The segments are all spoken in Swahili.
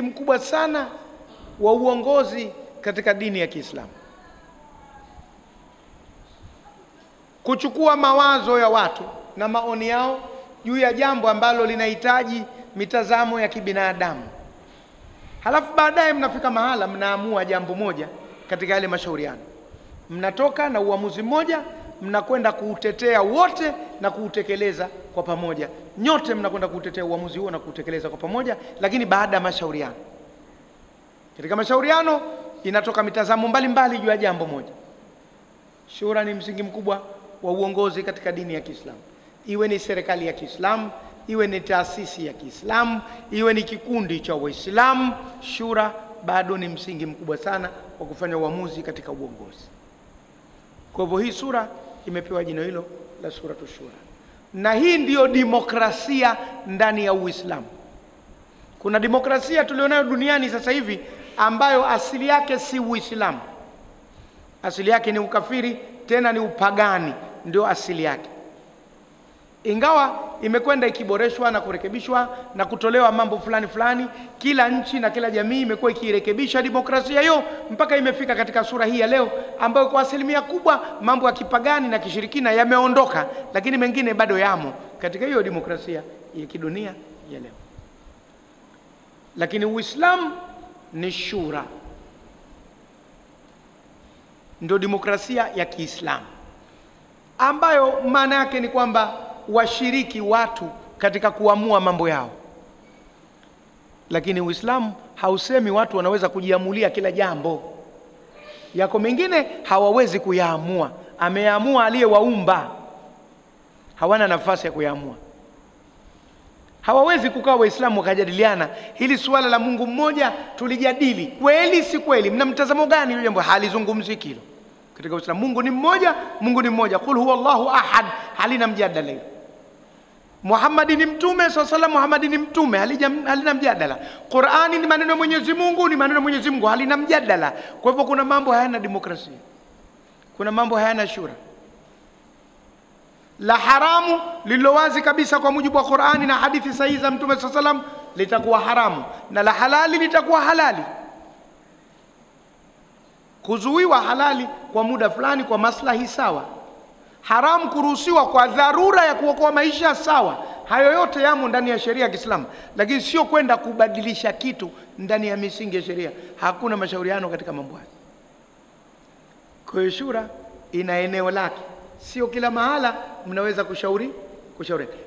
mkubwa sana wa uongozi katika dini ya Kiislamu. Kuchukua mawazo ya watu na maoni yao juu ya jambo ambalo linahitaji mitazamo ya kibinadamu. Halafu baadaye mnafika mahala mnaamua jambo moja katika yale mashauriano. Mnatoka na uamuzi mmoja, mnakwenda kuutetea wote na kuutekeleza kwa pamoja. Nyote mnakwenda kuutetea uamuzi huo na kuutekeleza kwa pamoja, lakini baada ya mashauriano. Katika mashauriano inatoka mitazamo mbalimbali juu ya jambo moja. Shura ni msingi mkubwa wa uongozi katika dini ya Kiislamu. Iwe ni serikali ya Kiislamu, iwe ni taasisi ya Kiislamu, iwe ni kikundi cha Waislamu, shura bado ni msingi mkubwa sana wa kufanya uamuzi katika uongozi. Kwa hivyo hii sura imepewa jina hilo la Suratu Shura. Na hii ndiyo demokrasia ndani ya Uislamu. Kuna demokrasia tulionayo duniani sasa hivi ambayo asili yake si Uislamu. Asili yake ni ukafiri, tena ni upagani, ndio asili yake. Ingawa imekwenda ikiboreshwa na kurekebishwa na kutolewa mambo fulani fulani, kila nchi na kila jamii imekuwa ikirekebisha demokrasia hiyo mpaka imefika katika sura hii ya leo, ambayo kwa asilimia kubwa mambo ya kipagani na kishirikina yameondoka, lakini mengine bado yamo katika hiyo demokrasia ya kidunia ya leo. Lakini Uislamu ni shura, ndio demokrasia ya Kiislamu, ambayo maana yake ni kwamba washiriki watu katika kuamua mambo yao. Lakini Uislamu hausemi watu wanaweza kujiamulia kila jambo. Yako mengine hawawezi kuyaamua, ameamua aliyewaumba, hawana nafasi ya kuyaamua. Hawawezi kukaa Waislamu wakajadiliana hili suala la Mungu mmoja tulijadili, kweli si kweli, mna mtazamo gani hilo jambo? Halizungumziki hilo katika Uislamu. Mungu ni mmoja, Mungu ni mmoja, qul huwa Allahu ahad, halina mjadala hilo. Muhammad ni mtume sallallahu, Muhammad ni mtume, halina mjadala. Qur'ani ni maneno ya Mwenyezi Mungu, ni maneno ya Mwenyezi Mungu, halina mjadala. Kwa hivyo kuna mambo hayana demokrasia, kuna mambo hayana shura. La haramu lilo wazi kabisa kwa mujibu wa Qur'ani na hadithi sahihi za Mtume sallallahu litakuwa haramu, na la halali litakuwa halali. Kuzuiwa halali kwa muda fulani kwa maslahi sawa, haramu kuruhusiwa kwa dharura ya kuokoa maisha sawa. Hayo yote yamo ndani ya sheria ya Kiislamu, lakini sio kwenda kubadilisha kitu ndani ya misingi ya sheria. Hakuna mashauriano katika mambo haya. Kwa hiyo shura ina eneo lake, sio kila mahala mnaweza kushauri.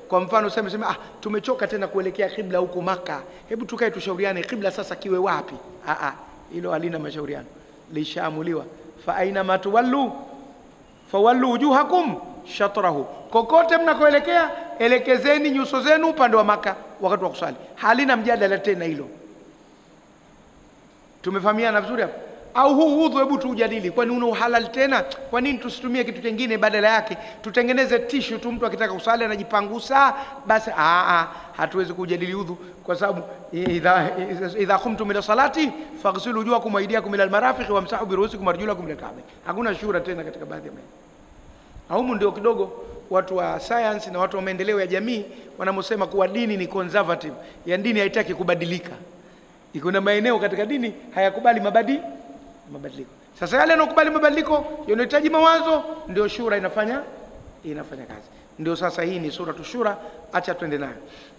Kwa mfano sema tumechoka tena kuelekea kibla huko Maka, hebu tukae tushauriane kibla sasa kiwe wapi. Hilo halina mashauriano, lishaamuliwa. Fa aina matuwallu fawallu wujuhakum shatrahu, kokote mnakoelekea elekezeni nyuso zenu upande wa Maka wakati wa kusali. Halina mjadala tena hilo. Tumefahamiana vizuri hapo? Au huu udhu hebu tujadili, kwani una uhalal tena? Kwa nini tusitumie kitu kingine badala yake? Tutengeneze tissue tu, mtu akitaka kusali anajipangusa basi. Hatuwezi kujadili udhu, kwa sababu idha khumtum ila salati faghsilu wujuhakum wa aydiyakum ila almarafiq wamsahu bi ru'usikum arjulakum ila alka'bayn. Hakuna shura tena katika baadhi ya maeneo. Au ndio kidogo watu wa science na watu wa maendeleo ya jamii wanamosema kuwa dini ni conservative, ya dini haitaki kubadilika. Iko na maeneo katika dini hayakubali mabadiliko. Sasa yale yanokubali mabadiliko yanahitaji mawazo, ndio shura inafanya kazi. Ndio sasa hii ni Suratu Shura, acha twende nayo.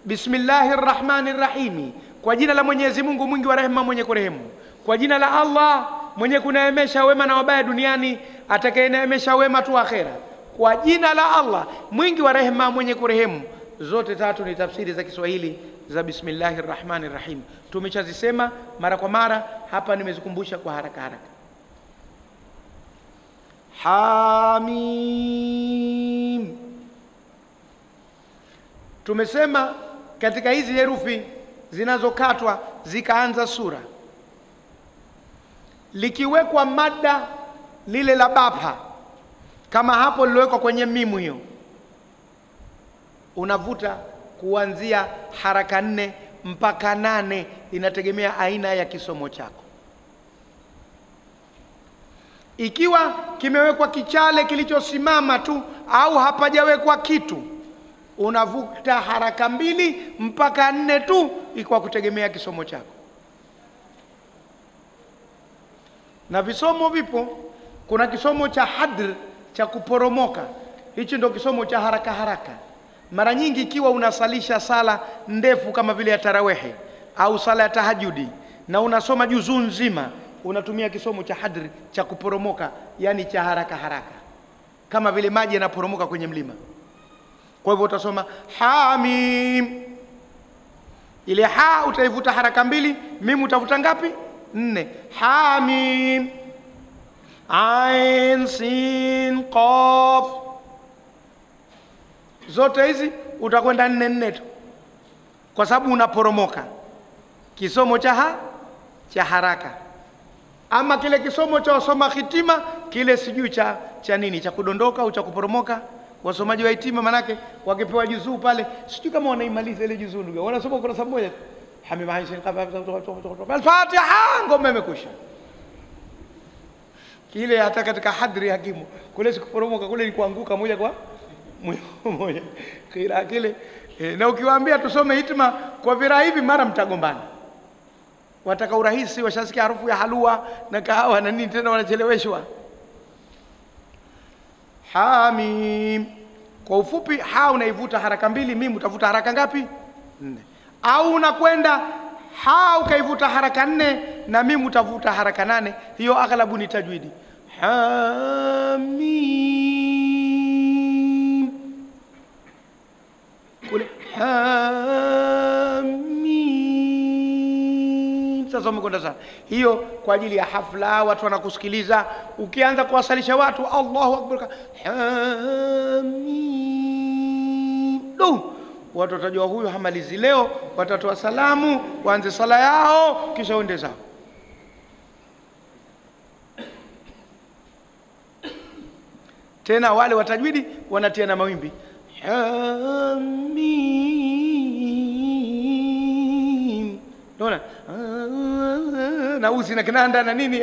Bismillahirrahmanirrahim, kwa jina la Mwenyezi Mungu mwingi wa rehema mwenye kurehemu. Kwa jina la Allah mwenye kuneemesha wema na wabaya duniani, atakayeneemesha wema tu akhera. Kwa jina la Allah mwingi wa rehema mwenye kurehemu. Zote tatu ni tafsiri za Kiswahili za Bismillahirrahmanirrahim. Tumeshazisema mara kwa mara, hapa nimezikumbusha kwa haraka. Hamim. Tumesema katika hizi herufi zinazokatwa zikaanza sura, likiwekwa mada lile la bapa kama hapo lilowekwa kwenye mimu hiyo, unavuta kuanzia haraka 4 mpaka 8, inategemea aina ya kisomo chako. Ikiwa kimewekwa kichale kilichosimama tu au hapajawekwa kitu, unavuta haraka 2 mpaka 4 tu, iko kutegemea kisomo chako. Na visomo vipo. Kuna kisomo cha hadr cha kuporomoka. Hicho ndio kisomo cha haraka haraka. Mara nyingi ikiwa unasalisha sala ndefu kama vile ya tarawehe au sala ya tahajudi na unasoma juzuu nzima, unatumia kisomo cha hadr cha kuporomoka, yani cha haraka haraka, kama vile maji yanaporomoka kwenye mlima. Kwa hivyo utasoma hamim. Ile ha utaivuta haraka mbili, mim utavuta ngapi? 4. Hamim. Ain sin qaf. Zote hizi utakwenda 4 tu, kwa sababu unaporomoka. Kisomo cha haraka. Ama kile kisomo cha wasoma hitima, kile sijui cha nini, cha kudondoka au cha kuporomoka. Wasomaji wa hitima manake wakipewa juzuu pale, sijui kama wanaimaliza ile juzuu ndugu, wanasoma ukurasa mmoja, hamim ain sin qaf al-Fatiha, ngoma imekwisha. Kile hata katika hadri hakimu kule sikuporomoka, kule ni kuanguka moja kwa moja kile. Na ukiwaambia tusome hitima kwa vira hivi, mara mtagombana. Wataka urahisi, washasikia harufu ya halua na kahawa na nini, tena wanacheleweshwa. Hamim. Kwa ufupi, ha unaivuta haraka mbili, mim utavuta haraka ngapi? 4. Au unakwenda ha ukaivuta haraka 4 na mim utavuta haraka 8. Hiyo aghlabu ni tajwidi. Hamim. Kule hamim. Sasa umekwenda sana. Hiyo kwa ajili ya hafla, watu wanakusikiliza. Ukianza kuwasalisha watu Allahu Akbar, hamim, watu watajua huyu hamalizi leo, watatoa salamu, waanze sala yao, kisha uende zao. Tena wale watajwidi wanatia na mawimbi hamim, unaona, na usi na kinanda na nini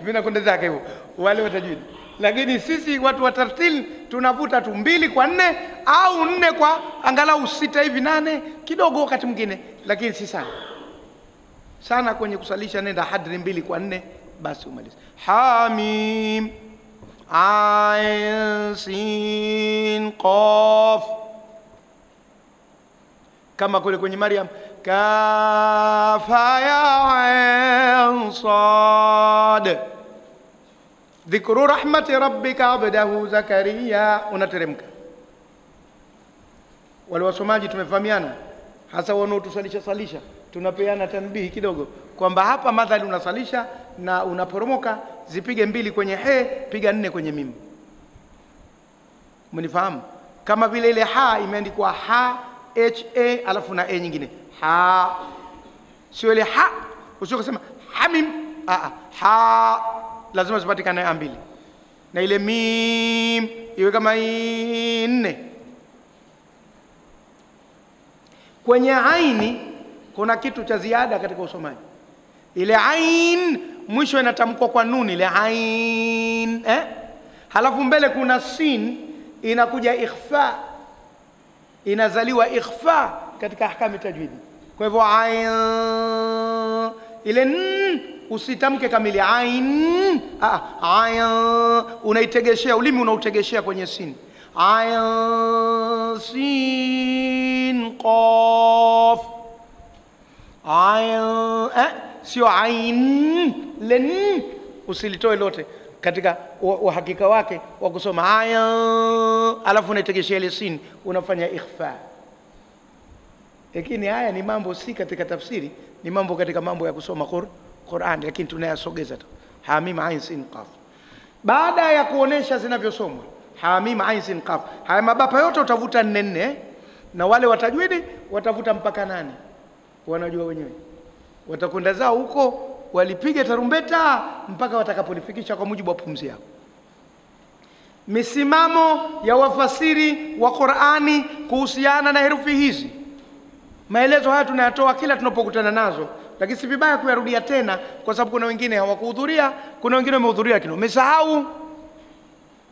vinakwenda zake hivyo wale watajwidi. Lakini sisi watu wa tartil tunavuta tu 2 kwa 4 au 4 kwa angalau 6 hivi 8 kidogo wakati mwingine, lakini si sana sana. Kwenye kusalisha nenda hadri 2 kwa 4 basi umalize. Hamim. Ain sin qaf. Kama kule kwenye Maryam, kafa ya ain sad. Dhikru rahmati rabbika abdahu Zakaria, unateremka. Wale wasomaji tumefahamiana, hasa wanaotusalisha tunapeana tanbihi kidogo kwamba hapa madhali unasalisha na unaporomoka, zipige 2 kwenye he, piga 4 kwenye mim. Mnifahamu? Kama vile ile ha imeandikwa ha ha alafu na e nyingine ha, sio ile ha usio kusema hamim, ha lazima zipatikane 2, na ile mim iwe kama 4. Kwenye aini kuna kitu cha ziada katika usomaji. Ile ain mwisho inatamkwa kwa nuni, ile ain halafu mbele kuna sin, inakuja ikhfa, inazaliwa ikhfa katika ahkamu tajwidi. Kwa hivyo ain ile usitamke kamili ain, ain unaitegeshea, ulimi unautegeshea kwenye sin. Ain sin qaf. Ain sio ain len, usilitoe lote katika uhakika wake wa kusoma ain alafu unaitegeshea ile sin, unafanya ikhfa. Lakini haya ni mambo si katika tafsiri, ni mambo katika mambo ya kusoma Qur'an, lakini tunayasogeza tu. Hamim ain sin qaf. Baada ya kuonesha zinavyosomwa hamim ain sin qaf, haya mabapa yote utavuta 4 na wale watajwidi watavuta mpaka 8. Wanajua wenyewe, watakwenda zao huko walipiga tarumbeta mpaka watakapolifikisha kwa mujibu wa pumzi yao. Misimamo ya wafasiri wa Qur'ani kuhusiana na herufi hizi, maelezo haya tunayatoa kila tunapokutana nazo, lakini si vibaya kuyarudia tena, kwa sababu kuna wengine hawakuhudhuria, kuna wengine wamehudhuria lakini wamesahau,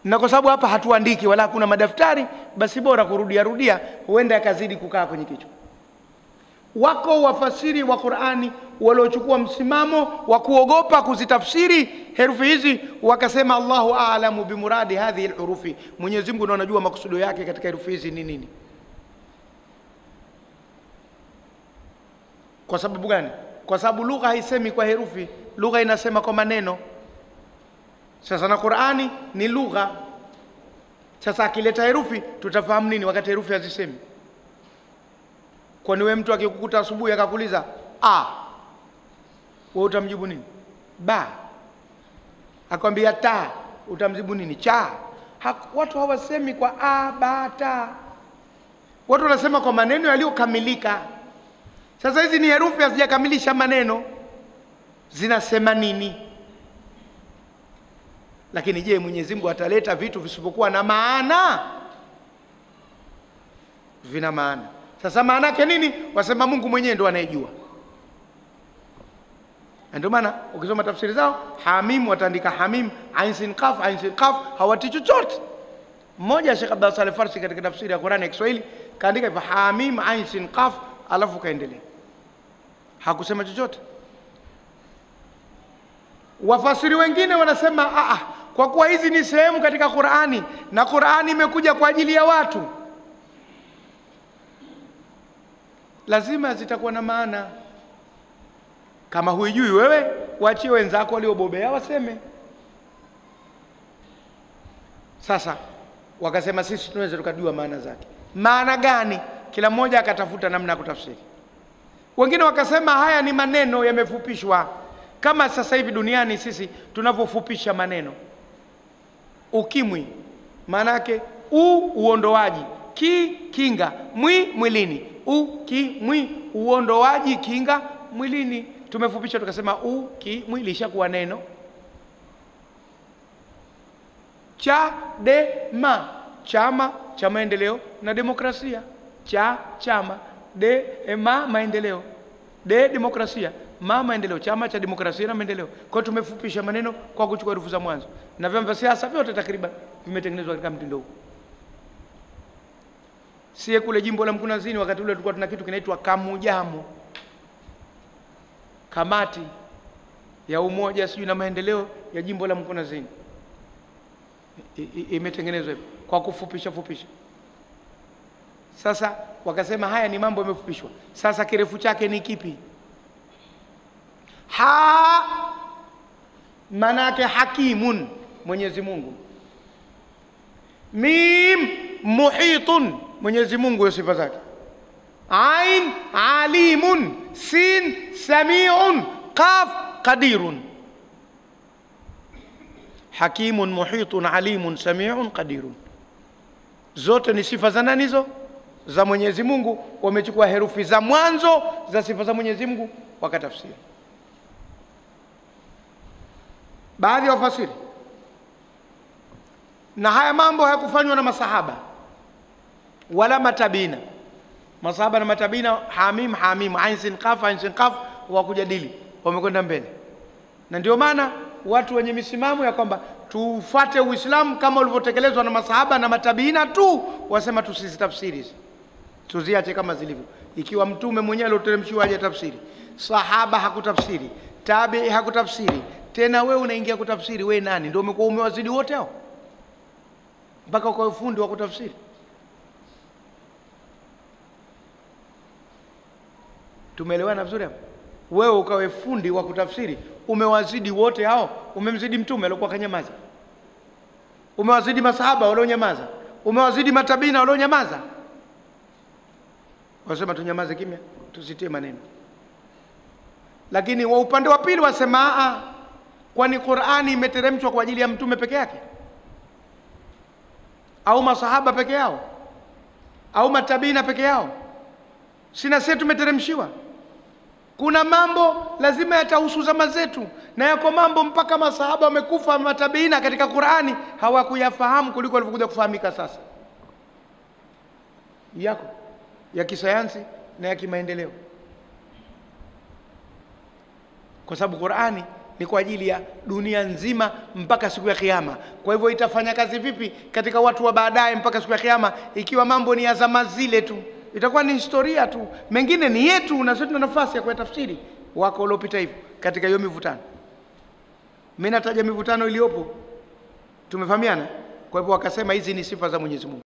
na kwa sababu hapa hatuandiki wala kuna madaftari, basi bora kurudia rudia, huenda yakazidi kukaa kwenye kichwa. Wako wafasiri wa Qur'ani waliochukua msimamo wa kuogopa kuzitafsiri herufi hizi, wakasema Allahu a'lamu bimuradi hadhihi alhurufi, Mwenyezi Mungu ndiye anajua makusudio yake katika herufi hizi ni nini. Kwa sababu gani? Kwa sababu lugha haisemi kwa herufi, lugha inasema kwa maneno. Sasa na Qur'ani ni lugha. Sasa akileta herufi tutafahamu nini wakati herufi hazisemi? Kwani wewe mtu akikukuta asubuhi akakuuliza a, wewe utamjibu nini? Ba. Akwambia ta, utamjibu nini? Cha. Watu hawasemi kwa a, ba, ta. Watu wanasema kwa maneno yaliyokamilika. Sasa hizi ni herufi hazijakamilisha maneno, zinasema nini? Lakini je, Mwenyezi Mungu ataleta vitu visipokuwa na maana? Vina maana. Sasa maana yake nini? Wasema Mungu mwenyewe ndo anayejua. Ndio maana ukisoma tafsiri zao, Hamim wataandika Hamim Ain Sin Qaf, Ain Sin Qaf, hawati chochote. Mmoja Sheikh Abdul Saleh Farsi katika tafsiri ya Qur'ani ya Kiswahili kaandika hivyo, Hamim Ain Sin Qaf, alafu kaendelea, hakusema chochote. Wafasiri wengine wanasema kwa kuwa hizi ni sehemu katika Qur'ani na Qur'ani imekuja kwa ajili ya watu, lazima zitakuwa na maana. Kama huijui wewe, waachie wenzako waliobobea waseme. Sasa wakasema sisi tunaweza tukajua maana zake. Maana gani? Kila mmoja akatafuta namna ya kutafsiri. Wengine wakasema haya ni maneno yamefupishwa, kama sasa hivi duniani sisi tunavyofupisha maneno. Ukimwi maana yake uondoaji, kinga, mwilini. Ukimwi, uondoaji kinga mwilini. Tumefupisha tukasema ukimwi lishakuwa neno. Chadema, chama cha maendeleo na demokrasia. Chama maendeleo, demokrasia, maendeleo, chama cha demokrasia na maendeleo. Kwa tumefupisha maneno kwa kuchukua herufi za mwanzo, na vyama vya siasa vyote takriban vimetengenezwa katika mtindo huu. Sie kule jimbo la Mkunazini wakati ule tulikuwa tuna kitu kinaitwa Kamujamu, kamati ya umoja sijui na maendeleo ya jimbo la Mkunazini. Imetengenezwa kwa kufupisha. Sasa wakasema haya ni mambo yamefupishwa. Sasa kirefu chake ni kipi? Maana yake hakimun, Mwenyezi Mungu. Mim, muhitun, Mwenyezi Mungu ya sifa zake. Ain, alimun. Sin, samiun. Qaf, qadirun. Hakimun, muhitun, alimun, samiun, qadirun. Zote ni sifa za nani hizo? Za Mwenyezi Mungu. Wamechukua herufi za mwanzo za sifa za Mwenyezi Mungu wakatafsiri. Baadhi ya wafasiri, na haya mambo hayakufanywa na masahaba wala matabina. Masahaba na matabina, Hamim, Ain Sin Qaf, wakujadili, wamekwenda mbele. Na ndio maana watu wenye misimamo ya kwamba tufuate Uislamu kama ulivyotekelezwa na masahaba na matabina tu, wasema tusizitafsiri, tuziache kama zilivyo. Ikiwa mtume mwenyewe alioteremshiwa aje tafsiri, sahaba hakutafsiri, tabi'i hakutafsiri, tena wewe unaingia kutafsiri, wewe nani? Ndio umekuwa umewazidi wote hao mpaka kwa ufundi wa kutafsiri? Tumeelewana vizuri hapo? Wewe ukawe fundi wa kutafsiri, umewazidi wote hao. Umemzidi mtume alikuwa kanyamaza, umewazidi masahaba walionyamaza, umewazidi matabina walionyamaza. Wasema tunyamaze kimya, tusitie maneno. Lakini wa upande wa pili wasema kwani Qur'ani imeteremshwa kwa ajili ya mtume peke yake au masahaba peke yao au matabina peke yao? Sina sisi tumeteremshiwa. Kuna mambo lazima yatahusu zama zetu, na yako mambo mpaka masahaba wamekufa, matabina katika Qur'ani hawakuyafahamu kuliko walivyokuja kufahamika sasa. Yako ya kisayansi na ya kimaendeleo, kwa sababu Qur'ani ni kwa ajili ya dunia nzima mpaka siku ya Kiyama. Kwa hivyo itafanya kazi vipi katika watu wa baadaye mpaka siku ya Kiyama ikiwa mambo ni ya zama zile tu? itakuwa ni historia tu, mengine ni yetu na sisi tuna nafasi ya kuyatafsiri. Wako waliopita hivyo katika hiyo mivutano. Mimi nataja mivutano iliyopo, tumefahamiana. Kwa hivyo wakasema hizi ni sifa za Mwenyezi Mungu.